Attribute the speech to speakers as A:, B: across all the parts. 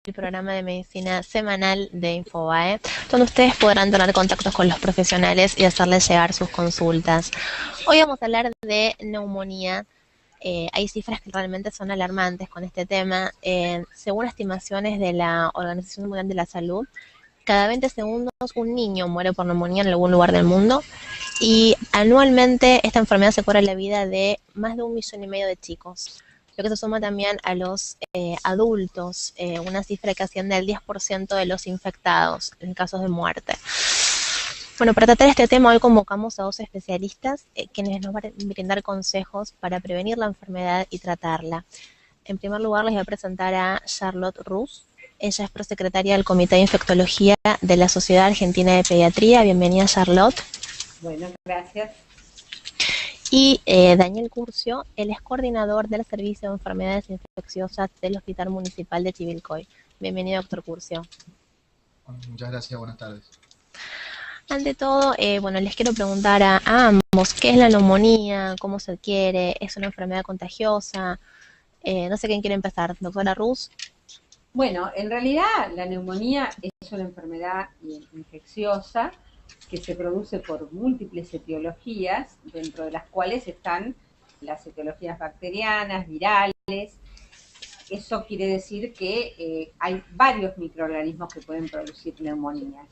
A: el programa de medicina semanal de Infobae, donde ustedes podrán tener contactos con los profesionales y hacerles llegar sus consultas. Hoy vamos a hablar de neumonía. Hay cifras que realmente son alarmantes con este tema. Según estimaciones de la Organización Mundial de la Salud, cada 20 segundos un niño muere por neumonía en algún lugar del mundo y anualmente esta enfermedad se cobra la vida de más de 1,5 millones de chicos, lo que se suma también a los adultos, una cifra que asciende al 10% de los infectados en casos de muerte. Bueno, para tratar este tema hoy convocamos a dos especialistas quienes nos van a brindar consejos para prevenir la enfermedad y tratarla. En primer lugar les voy a presentar a Charlotte Rus. Ella es prosecretaria del Comité de Infectología de la Sociedad Argentina de Pediatría. Bienvenida, Charlotte.
B: Bueno, gracias.
A: Y Daniel Curcio, él es coordinador del Servicio de Enfermedades Infecciosas del Hospital Municipal de Chivilcoy. Bienvenido, doctor Curcio.
C: Muchas gracias, buenas tardes.
A: Ante todo, bueno, les quiero preguntar a ambos, ¿qué es la neumonía? ¿Cómo se adquiere? ¿Es una enfermedad contagiosa? No sé quién quiere empezar, doctora Rus.
B: Bueno, en realidad la neumonía es una enfermedad infecciosa que se produce por múltiples etiologías, dentro de las cuales están las etiologías bacterianas, virales. Eso quiere decir que hay varios microorganismos que pueden producir neumonía.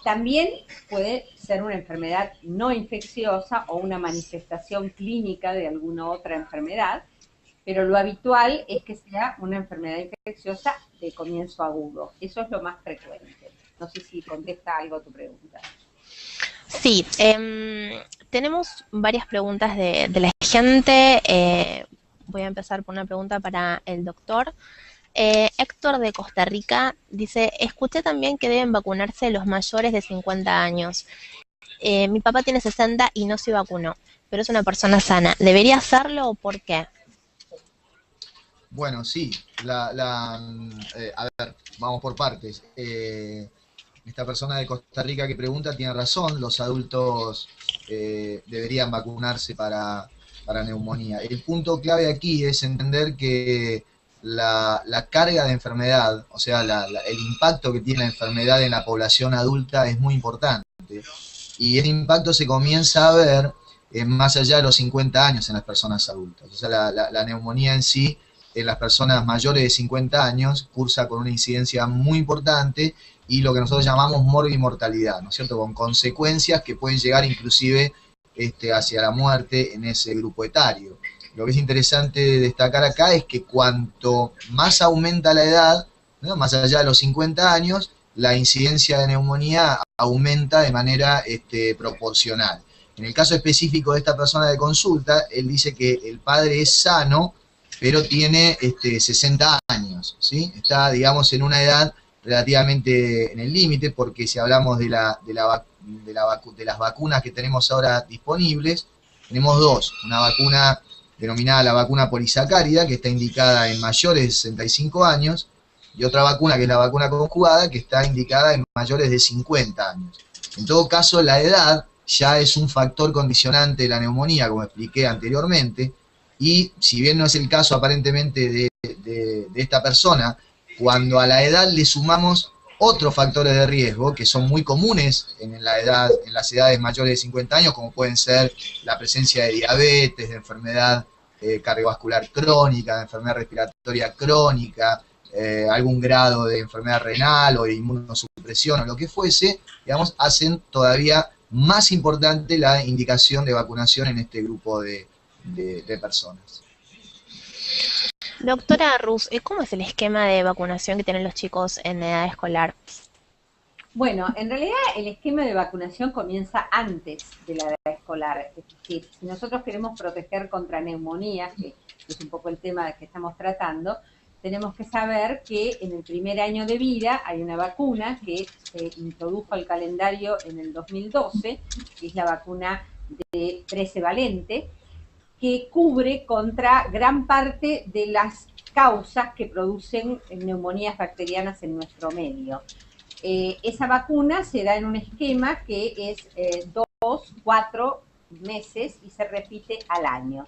B: También puede ser una enfermedad no infecciosa o una manifestación clínica de alguna otra enfermedad, pero lo habitual es que sea una enfermedad infecciosa de comienzo agudo. Eso es lo más frecuente. No sé si contesta algo a tu pregunta.
A: Sí, tenemos varias preguntas de la gente. Voy a empezar por una pregunta para el doctor. Héctor de Costa Rica dice, escuché también que deben vacunarse los mayores de 50 años. Mi papá tiene 60 y no se vacunó, pero es una persona sana. ¿Debería hacerlo o por qué?
C: Bueno, sí, a ver, vamos por partes. Esta persona de Costa Rica que pregunta tiene razón, los adultos deberían vacunarse para neumonía. El punto clave aquí es entender que la carga de enfermedad, o sea, el impacto que tiene la enfermedad en la población adulta es muy importante. Y ese impacto se comienza a ver más allá de los 50 años en las personas adultas. O sea, la neumonía en sí, en las personas mayores de 50 años, cursa con una incidencia muy importante y lo que nosotros llamamos morbimortalidad, ¿no es cierto? Con consecuencias que pueden llegar inclusive hacia la muerte en ese grupo etario. Lo que es interesante destacar acá es que cuanto más aumenta la edad, ¿no? Más allá de los 50 años, la incidencia de neumonía aumenta de manera proporcional. En el caso específico de esta persona de consulta, él dice que el padre es sano, pero tiene 60 años, ¿sí? Está, digamos, en una edad relativamente en el límite, porque si hablamos de las vacunas que tenemos ahora disponibles, tenemos dos. Una vacuna denominada la vacuna polisacárida, que está indicada en mayores de 65 años, y otra vacuna, que es la vacuna conjugada, que está indicada en mayores de 50 años. En todo caso, la edad ya es un factor condicionante de la neumonía, como expliqué anteriormente, y si bien no es el caso aparentemente de esta persona, cuando a la edad le sumamos otros factores de riesgo que son muy comunes en las edades mayores de 50 años, como pueden ser la presencia de diabetes, de enfermedad cardiovascular crónica, de enfermedad respiratoria crónica, algún grado de enfermedad renal o de inmunosupresión o lo que fuese, digamos, hacen todavía más importante la indicación de vacunación en este grupo de personas.
A: Doctora Rus, ¿cómo es el esquema de vacunación que tienen los chicos en edad escolar?
B: Bueno, en realidad el esquema de vacunación comienza antes de la edad escolar. Es decir, si nosotros queremos proteger contra neumonías, que es un poco el tema que estamos tratando, tenemos que saber que en el primer año de vida hay una vacuna que se introdujo al calendario en el 2012, que es la vacuna de 13 valente, que cubre contra gran parte de las causas que producen neumonías bacterianas en nuestro medio. Esa vacuna se da en un esquema que es 2, 4 meses y se repite al año.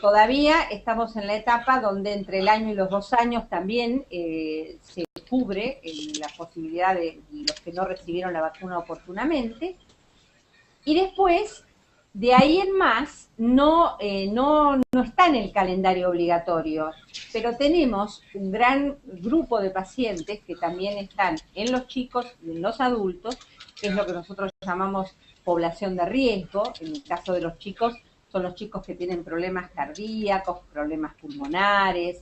B: Todavía estamos en la etapa donde entre el año y los 2 años también se cubre la posibilidad de los que no recibieron la vacuna oportunamente. Y después, de ahí en más, no está en el calendario obligatorio, pero tenemos un gran grupo de pacientes que también están en los chicos y en los adultos, que es lo que nosotros llamamos población de riesgo. En el caso de los chicos, son los chicos que tienen problemas cardíacos, problemas pulmonares,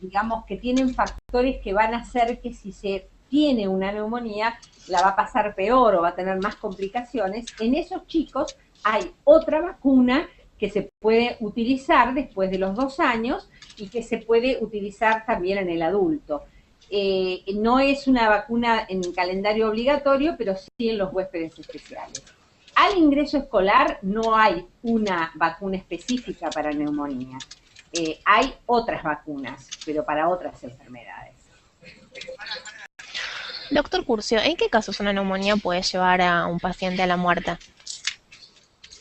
B: digamos que tienen factores que van a hacer que si se tiene una neumonía, la va a pasar peor o va a tener más complicaciones. En esos chicos hay otra vacuna que se puede utilizar después de los 2 años y que se puede utilizar también en el adulto. No es una vacuna en calendario obligatorio, pero sí en los huéspedes especiales. Al ingreso escolar no hay una vacuna específica para neumonía. Hay otras vacunas, pero para otras enfermedades.
A: Doctor Curcio, ¿en qué casos una neumonía puede llevar a un paciente a la muerte?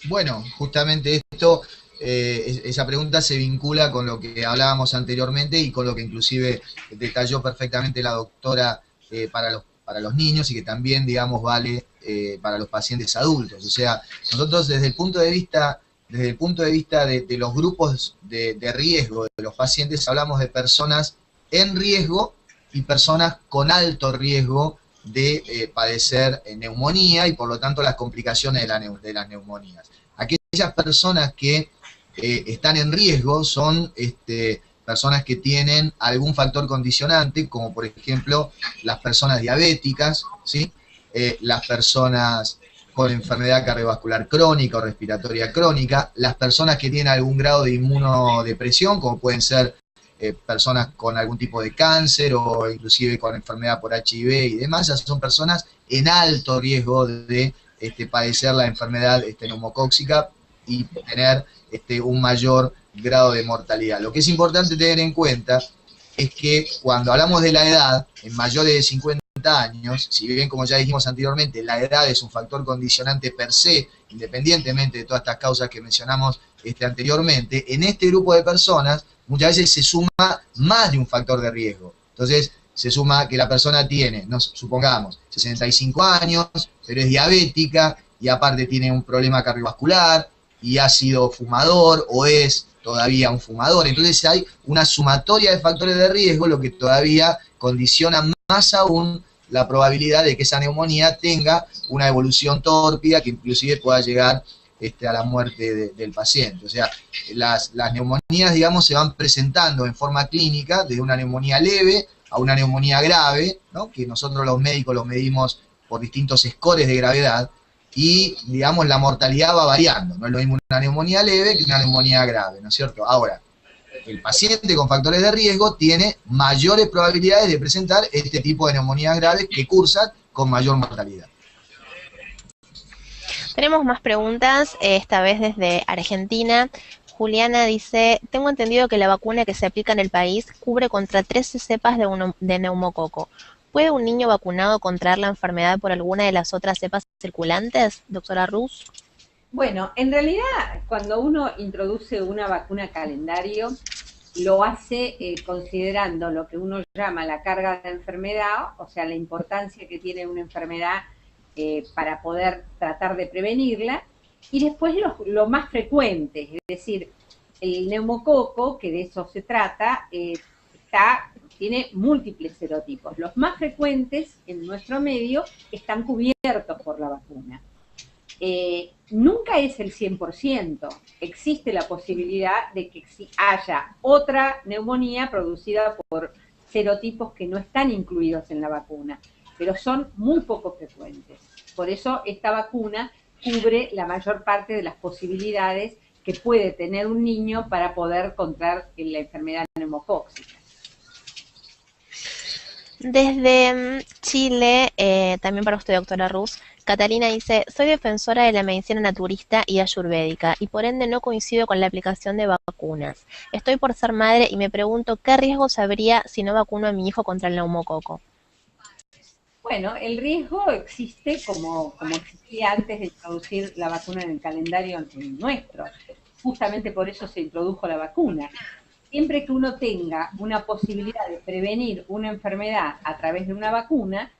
C: Bueno, justamente esto, esa pregunta se vincula con lo que hablábamos anteriormente y con lo que inclusive detalló perfectamente la doctora para los niños y que también, digamos, vale para los pacientes adultos. O sea, nosotros desde el punto de vista de los grupos de riesgo de los pacientes, hablamos de personas en riesgo y personas con alto riesgo de padecer neumonía y por lo tanto las complicaciones de las neumonías. Aquellas personas que están en riesgo son personas que tienen algún factor condicionante, como por ejemplo las personas diabéticas, ¿sí? Las personas con enfermedad cardiovascular crónica o respiratoria crónica, las personas que tienen algún grado de inmunodepresión, como pueden ser personas con algún tipo de cáncer o inclusive con enfermedad por HIV y demás. Esas son personas en alto riesgo de padecer la enfermedad neumocóxica y tener un mayor grado de mortalidad. Lo que es importante tener en cuenta es que cuando hablamos de la edad, en mayores de 50 años, si bien como ya dijimos anteriormente, la edad es un factor condicionante per se, independientemente de todas estas causas que mencionamos anteriormente, en este grupo de personas muchas veces se suma más de un factor de riesgo. Entonces, se suma que la persona tiene, supongamos, 65 años, pero es diabética y aparte tiene un problema cardiovascular y ha sido fumador o es todavía un fumador. Entonces hay una sumatoria de factores de riesgo, lo que todavía condiciona más aún la probabilidad de que esa neumonía tenga una evolución tórpida que inclusive pueda llegar a la muerte del paciente. O sea, las neumonías, digamos, se van presentando en forma clínica desde una neumonía leve a una neumonía grave, ¿no? Que nosotros los médicos los medimos por distintos scores de gravedad y, digamos, la mortalidad va variando. No es lo mismo una neumonía leve que una neumonía grave, ¿no es cierto? Ahora, el paciente con factores de riesgo tiene mayores probabilidades de presentar este tipo de neumonías graves que cursan con mayor mortalidad.
A: Tenemos más preguntas, esta vez desde Argentina. Juliana dice, tengo entendido que la vacuna que se aplica en el país cubre contra 13 cepas de neumococo. ¿Puede un niño vacunado contraer la enfermedad por alguna de las otras cepas circulantes, doctora Ruz?
B: Bueno, en realidad, cuando uno introduce una vacuna calendario, lo hace considerando lo que uno llama la carga de enfermedad, o sea, la importancia que tiene una enfermedad para poder tratar de prevenirla, y después lo más frecuente, es decir, el neumococo, que de eso se trata, tiene múltiples serotipos. Los más frecuentes en nuestro medio están cubiertos por la vacuna. Nunca es el 100%, existe la posibilidad de que haya otra neumonía producida por serotipos que no están incluidos en la vacuna, pero son muy poco frecuentes. Por eso esta vacuna cubre la mayor parte de las posibilidades que puede tener un niño para poder contraer la enfermedad neumocóxica.
A: Desde Chile, también para usted, doctora Ruz, Catalina dice, soy defensora de la medicina naturista y ayurvédica y por ende no coincido con la aplicación de vacunas. Estoy por ser madre y me pregunto qué riesgos habría si no vacuno a mi hijo contra el neumococo.
B: Bueno, el riesgo existe como existía antes de introducir la vacuna en el calendario nuestro. justamente por eso se introdujo la vacuna. Siempre que uno tenga una posibilidad de prevenir una enfermedad a través de una vacuna,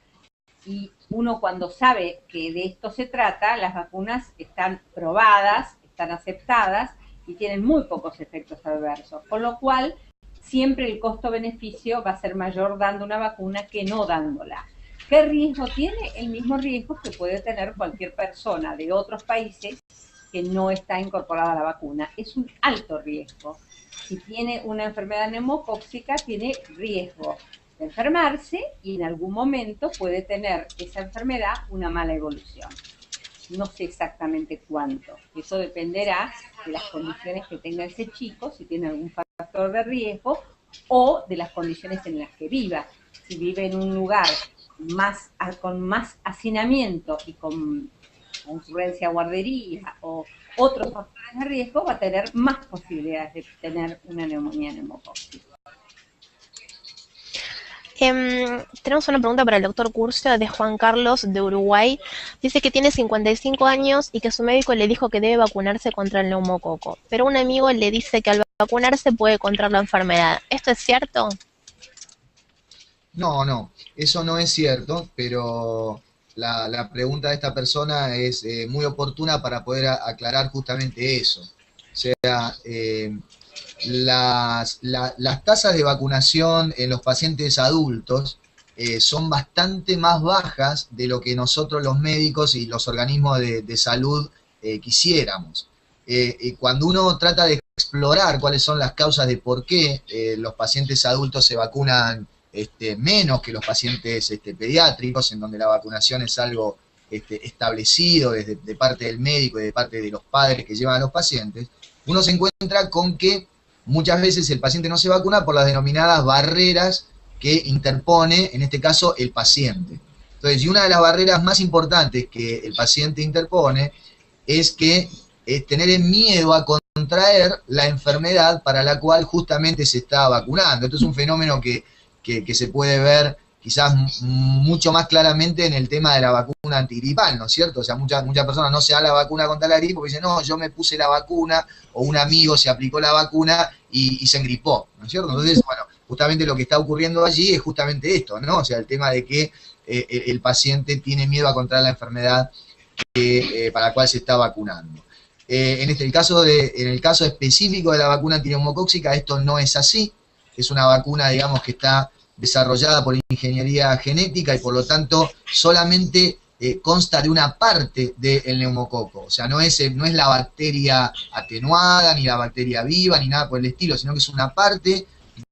B: y uno cuando sabe que de esto se trata, las vacunas están probadas, están aceptadas y tienen muy pocos efectos adversos, con lo cual siempre el costo-beneficio va a ser mayor dando una vacuna que no dándola. ¿Qué riesgo tiene? El mismo riesgo que puede tener cualquier persona de otros países que no está incorporada a la vacuna. Es un alto riesgo. Si tiene una enfermedad neumocóxica, tiene riesgo de enfermarse y en algún momento puede tener esa enfermedad una mala evolución. No sé exactamente cuánto. Eso dependerá de las condiciones que tenga ese chico, si tiene algún factor de riesgo o de las condiciones en las que viva. Si vive en un lugar con más hacinamiento y con concurrencia a guardería o otros factores de riesgo, va a tener más posibilidades de tener una neumonía neumocóxica.
A: Tenemos una pregunta para el doctor Curcio de Juan Carlos de Uruguay. Dice que tiene 55 años y que su médico le dijo que debe vacunarse contra el neumococo, pero un amigo le dice que al vacunarse puede contraer la enfermedad. ¿Esto es cierto?
C: No, eso no es cierto, pero la pregunta de esta persona es muy oportuna para poder aclarar justamente eso. O sea, las tasas de vacunación en los pacientes adultos son bastante más bajas de lo que nosotros los médicos y los organismos de salud quisiéramos. Cuando uno trata de explorar cuáles son las causas de por qué los pacientes adultos se vacunan menos que los pacientes pediátricos, en donde la vacunación es algo establecido de parte del médico y de parte de los padres que llevan a los pacientes, uno se encuentra con que muchas veces el paciente no se vacuna por las denominadas barreras que interpone, en este caso, el paciente. Entonces, y una de las barreras más importantes que el paciente interpone es que tener miedo a contraer la enfermedad para la cual justamente se está vacunando. Esto es un fenómeno que se puede ver quizás mucho más claramente en el tema de la vacuna antigripal, ¿no es cierto? O sea, muchas personas no se dan la vacuna contra la gripe porque dicen, no, yo me puse la vacuna, o un amigo se aplicó la vacuna y se engripó, ¿no es cierto? Entonces, bueno, justamente lo que está ocurriendo allí es justamente esto, ¿no? O sea, el tema de que el paciente tiene miedo a contraer la enfermedad para la cual se está vacunando. En el caso específico de la vacuna antineumocóxica, esto no es así. Es una vacuna, digamos, que está desarrollada por ingeniería genética y por lo tanto solamente consta de una parte del neumococo. O sea, no es la bacteria atenuada, ni la bacteria viva, ni nada por el estilo, sino que es una parte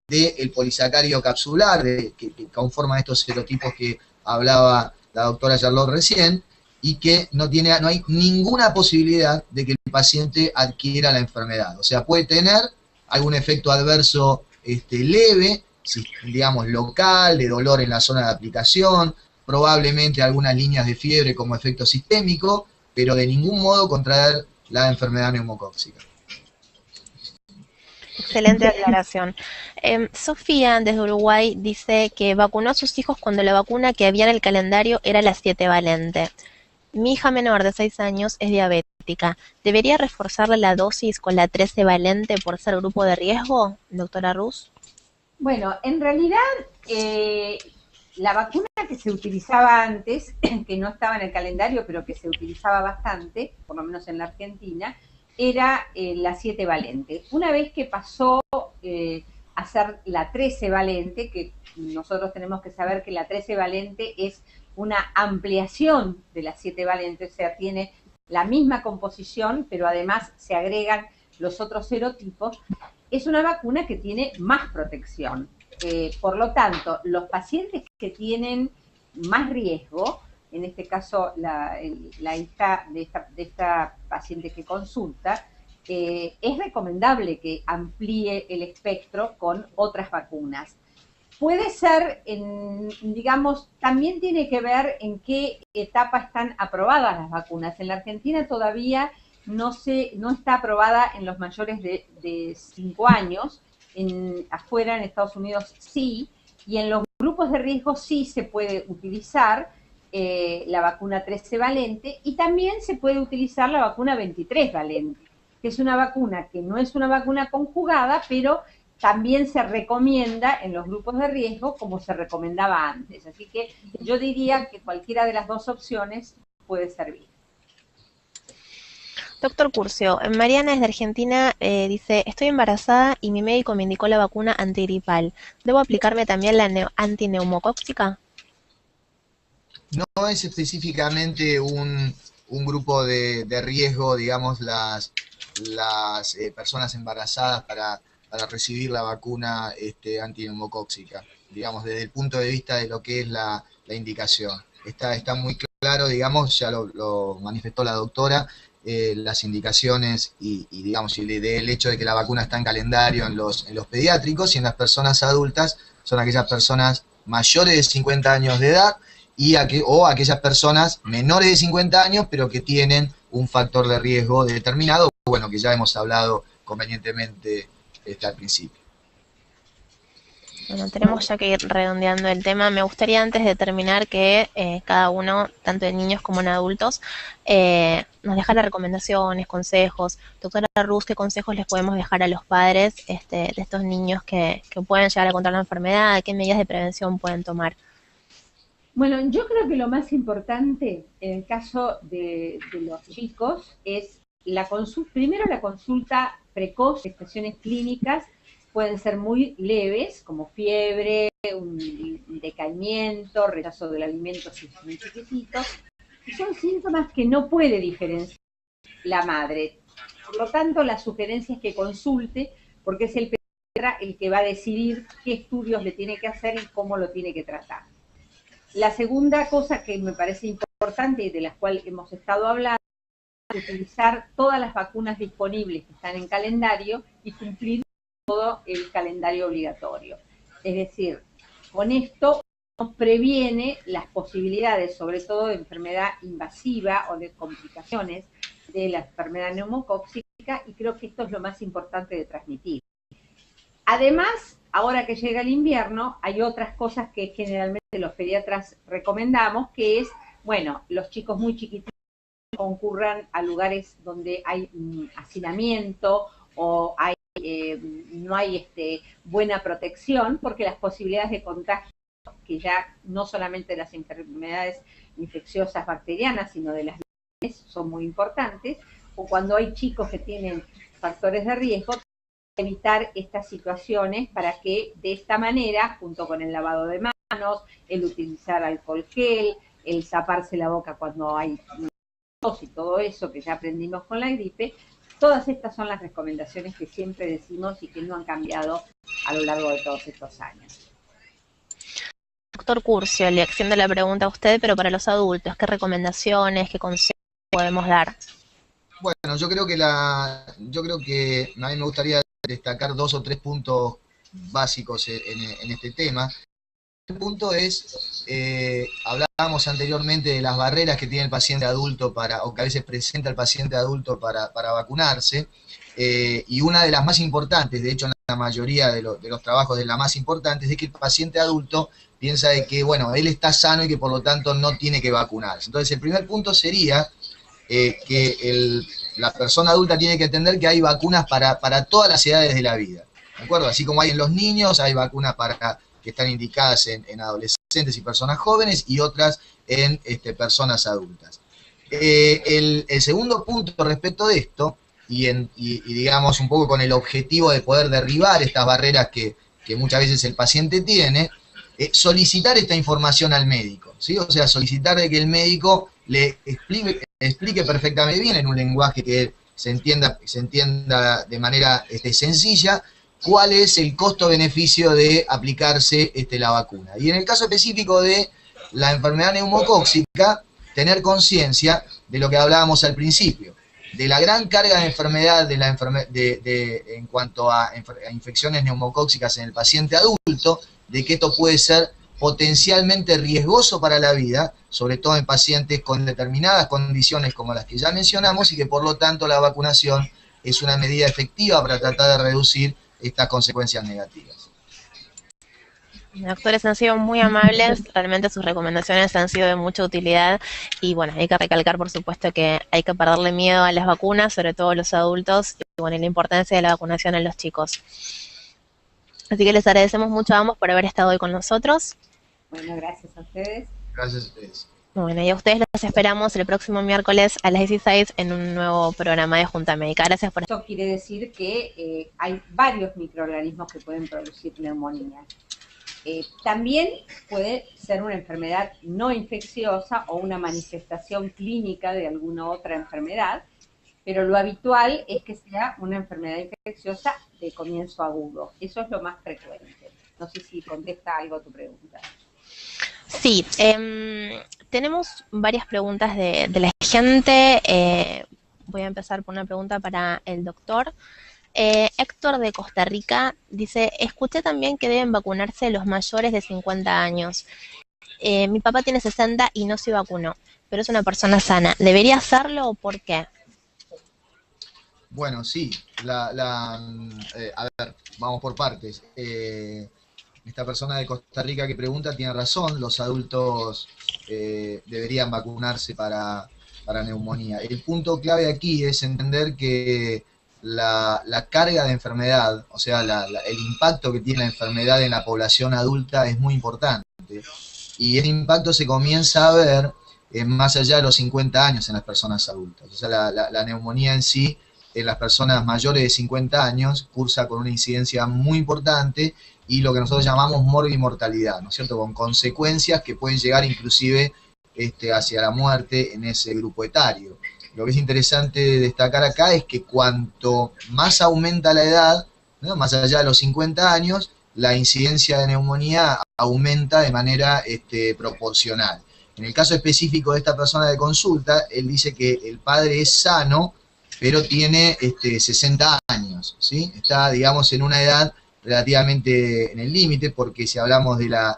C: del polisacárido capsular que conforma estos serotipos que hablaba la doctora Charlotte recién, y que no hay ninguna posibilidad de que el paciente adquiera la enfermedad. O sea, puede tener algún efecto adverso leve, digamos local, de dolor en la zona de aplicación, probablemente algunas líneas de fiebre como efecto sistémico, pero de ningún modo contraer la enfermedad neumocóxica.
A: Excelente aclaración. Sofía, desde Uruguay, dice que vacunó a sus hijos cuando la vacuna que había en el calendario era la 7 valente. Mi hija menor de 6 años es diabética. ¿Debería reforzarle la dosis con la 13 valente por ser grupo de riesgo, doctora Rus?
B: Bueno, en realidad la vacuna que se utilizaba antes, que no estaba en el calendario, pero que se utilizaba bastante, por lo menos en la Argentina, era la 7 valente. Una vez que pasó a ser la 13 valente, que nosotros tenemos que saber que la 13 valente es una ampliación de la 7 valente, o sea, tiene la misma composición, pero además se agregan los otros serotipos, es una vacuna que tiene más protección. Por lo tanto, los pacientes que tienen más riesgo, en este caso la hija de esta paciente que consulta, es recomendable que amplíe el espectro con otras vacunas. Puede ser, digamos, también tiene que ver en qué etapa están aprobadas las vacunas. En la Argentina todavía no está aprobada en los mayores de 5 años, afuera en Estados Unidos sí, y en los grupos de riesgo sí se puede utilizar la vacuna 13 valente y también se puede utilizar la vacuna 23 valente. que es una vacuna que no es una vacuna conjugada, pero también se recomienda en los grupos de riesgo como se recomendaba antes. Así que yo diría que cualquiera de las dos opciones puede servir.
A: Doctor Curcio, Mariana desde Argentina dice, estoy embarazada y mi médico me indicó la vacuna antigripal. ¿Debo aplicarme también la antineumocóxica?
C: No es específicamente un grupo de riesgo, digamos, las personas embarazadas para recibir la vacuna antineumocóxica, digamos, desde el punto de vista de lo que es la indicación. Está muy claro, digamos, ya lo manifestó la doctora, las indicaciones digamos, del hecho de que la vacuna está en calendario en los pediátricos, y en las personas adultas son aquellas personas mayores de 50 años de edad o aquellas personas menores de 50 años pero que tienen un factor de riesgo determinado, bueno, que ya hemos hablado convenientemente al principio.
A: Bueno, tenemos ya que ir redondeando el tema. Me gustaría antes de terminar que cada uno, tanto en niños como en adultos, nos dejara recomendaciones, consejos. Doctora Ruz, ¿qué consejos les podemos dejar a los padres de estos niños que pueden llegar a contraer la enfermedad? ¿Qué medidas de prevención pueden tomar?
B: Bueno, yo creo que lo más importante en el caso de los chicos es primero la consulta precoz, expresiones clínicas pueden ser muy leves, como fiebre, un decaimiento, rechazo del alimento si son muy chiquititos, y son síntomas que no puede diferenciar la madre. Por lo tanto, la sugerencia es que consulte, porque es el pediatra el que va a decidir qué estudios le tiene que hacer y cómo lo tiene que tratar. La segunda cosa que me parece importante y de las cuales hemos estado hablando es utilizar todas las vacunas disponibles que están en calendario y cumplir todo el calendario obligatorio. Es decir, con esto nos previene las posibilidades, sobre todo de enfermedad invasiva o de complicaciones de la enfermedad neumocóxica, y creo que esto es lo más importante de transmitir. Además, ahora que llega el invierno, hay otras cosas que generalmente los pediatras recomendamos, que es, bueno, los chicos muy chiquititos concurran a lugares donde hay hacinamiento o no hay buena protección, porque las posibilidades de contagio, que ya no solamente de las enfermedades infecciosas bacterianas, sino de las virales, son muy importantes, o cuando hay chicos que tienen factores de riesgo, evitar estas situaciones para que de esta manera, junto con el lavado de manos, el utilizar alcohol gel, el taparse la boca cuando hay tos y todo eso que ya aprendimos con la gripe, todas estas son las recomendaciones que siempre decimos y que no han cambiado a lo largo de todos estos años.
A: Doctor Curcio, le extiendo la pregunta a usted, pero para los adultos, ¿qué recomendaciones, qué consejos podemos dar?
C: Bueno, yo creo que a mí me gustaría destacar 2 o 3 puntos básicos en este tema. El punto es, hablábamos anteriormente de las barreras que tiene el paciente adulto o que a veces presenta el paciente adulto para vacunarse, y una de las más importantes, de hecho en la mayoría de los trabajos de la más importante, es de que el paciente adulto piensa de que, bueno, él está sano y que por lo tanto no tiene que vacunarse. Entonces el primer punto sería que la persona adulta tiene que entender que hay vacunas para todas las edades de la vida, ¿de acuerdo? Así como hay en los niños, hay vacunas que están indicadas en adolescentes y personas jóvenes, y otras en personas adultas. El segundo punto respecto de esto, y digamos un poco con el objetivo de poder derribar estas barreras que muchas veces el paciente tiene, solicitar esta información al médico, ¿sí? O sea, solicitar de que el médico le explique perfectamente bien en un lenguaje que se entienda de manera sencilla cuál es el costo-beneficio de aplicarse la vacuna. Y en el caso específico de la enfermedad neumocóxica, tener conciencia de lo que hablábamos al principio, de la gran carga de enfermedad en cuanto a infecciones neumocóxicas en el paciente adulto, de que esto puede ser potencialmente riesgoso para la vida, sobre todo en pacientes con determinadas condiciones como las que ya mencionamos, y que por lo tanto la vacunación es una medida efectiva para tratar de reducir estas consecuencias negativas.
A: Doctores han sido muy amables, realmente sus recomendaciones han sido de mucha utilidad y bueno, hay que recalcar por supuesto que hay que perderle miedo a las vacunas, sobre todo a los adultos, y bueno, y la importancia de la vacunación en los chicos. Así que les agradecemos mucho a ambos por haber estado hoy con nosotros.
B: Bueno, gracias a ustedes.
C: Gracias a ustedes.
A: Bueno, y a ustedes los esperamos el próximo miércoles a las 16 en un nuevo programa de Junta Médica. Gracias por estar.
B: Esto quiere decir que hay varios microorganismos que pueden producir neumonía. También puede ser una enfermedad no infecciosa o una manifestación clínica de alguna otra enfermedad, pero lo habitual es que sea una enfermedad infecciosa de comienzo agudo. Eso es lo más frecuente. No sé si contesta algo a tu pregunta.
A: Sí, tenemos varias preguntas de la gente. Voy a empezar por una pregunta para el doctor. Héctor de Costa Rica dice, escuché también que deben vacunarse los mayores de 50 años. Mi papá tiene 60 y no se vacunó, pero es una persona sana. ¿Debería hacerlo o por qué?
C: Bueno, sí, a ver, vamos por partes. Esta persona de Costa Rica que pregunta tiene razón, los adultos deberían vacunarse para neumonía. El punto clave aquí es entender que la carga de enfermedad, o sea, el impacto que tiene la enfermedad en la población adulta es muy importante. Y ese impacto se comienza a ver más allá de los 50 años en las personas adultas. O sea, la neumonía en sí, en las personas mayores de 50 años, cursa con una incidencia muy importante y lo que nosotros llamamos morbimortalidad, ¿no es cierto? Con consecuencias que pueden llegar inclusive hacia la muerte en ese grupo etario. Lo que es interesante destacar acá es que cuanto más aumenta la edad, ¿no? Más allá de los 50 años, la incidencia de neumonía aumenta de manera proporcional. En el caso específico de esta persona de consulta, él dice que el padre es sano, pero tiene 60 años, ¿sí? Está, digamos, en una edad relativamente en el límite, porque si hablamos de las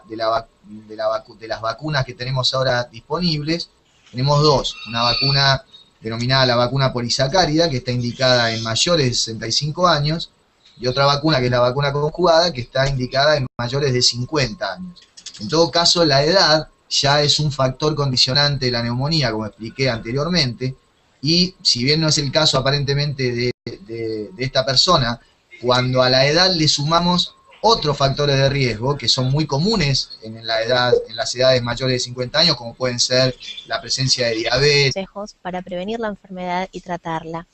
C: vacunas que tenemos ahora disponibles, tenemos dos, una vacuna denominada la vacuna polisacárida, que está indicada en mayores de 65 años, y otra vacuna que es la vacuna conjugada, que está indicada en mayores de 50 años. En todo caso, la edad ya es un factor condicionante de la neumonía, como expliqué anteriormente, y si bien no es el caso aparentemente de esta persona, cuando a la edad le sumamos otros factores de riesgo que son muy comunes en las edades mayores de 50 años, como pueden ser la presencia de diabetes.
A: Consejos para prevenir la enfermedad y tratarla.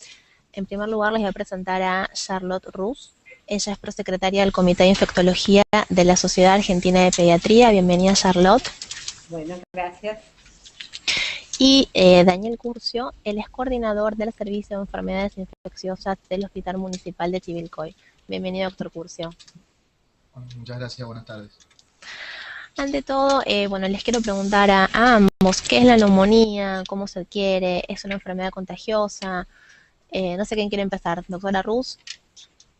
A: En primer lugar, les voy a presentar a Charlotte Rus. Ella es prosecretaria del Comité de Infectología de la Sociedad Argentina de Pediatría. Bienvenida, Charlotte.
B: Bueno, gracias.
A: Y Daniel Curcio, él es coordinador del Servicio de Enfermedades Infecciosas del Hospital Municipal de Chivilcoy. Bienvenido, doctor Curcio.
C: Muchas gracias, buenas tardes.
A: Ante todo, bueno, les quiero preguntar a ambos, ¿qué es la neumonía? ¿Cómo se adquiere? ¿Es una enfermedad contagiosa? No sé quién quiere empezar, doctora Rus.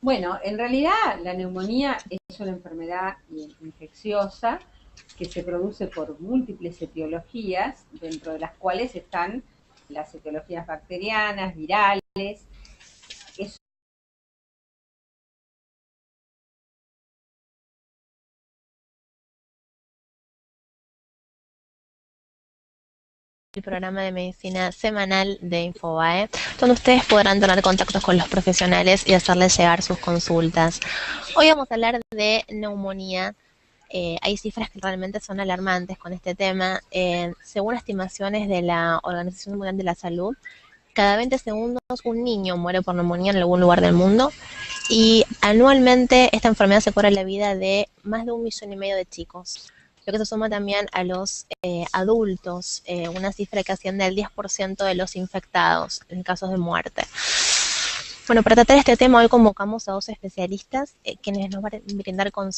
B: Bueno, en realidad la neumonía es una enfermedad infecciosa que se produce por múltiples etiologías, dentro de las cuales están las etiologías bacterianas, virales.
A: El programa de medicina semanal de Infobae, donde ustedes podrán tener contactos con los profesionales y hacerles llegar sus consultas. Hoy vamos a hablar de neumonía. Hay cifras que realmente son alarmantes con este tema. Según estimaciones de la Organización Mundial de la Salud, cada 20 segundos un niño muere por neumonía en algún lugar del mundo y anualmente esta enfermedad se cobra la vida de más de 1,5 millones de chicos. Lo que se suma también a los adultos, una cifra que asciende al 10% de los infectados en casos de muerte. Bueno, para tratar este tema hoy convocamos a dos especialistas quienes nos van a brindar consejos